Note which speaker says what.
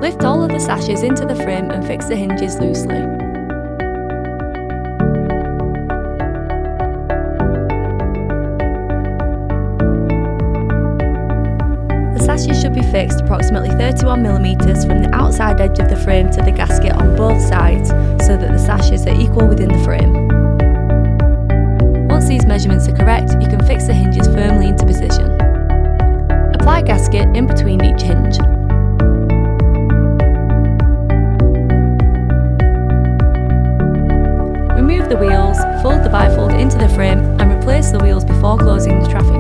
Speaker 1: Lift all of the sashes into the frame and fix the hinges loosely. The sashes should be fixed approximately 31mm from the outside edge of the frame to the gasket on both sides so that the sashes are equal within the frame. Once these measurements are correct, you can fix the hinges firmly into position. Apply gasket in between each hinge. Remove the wheels, fold the bifold into the frame and replace the wheels before closing the traffic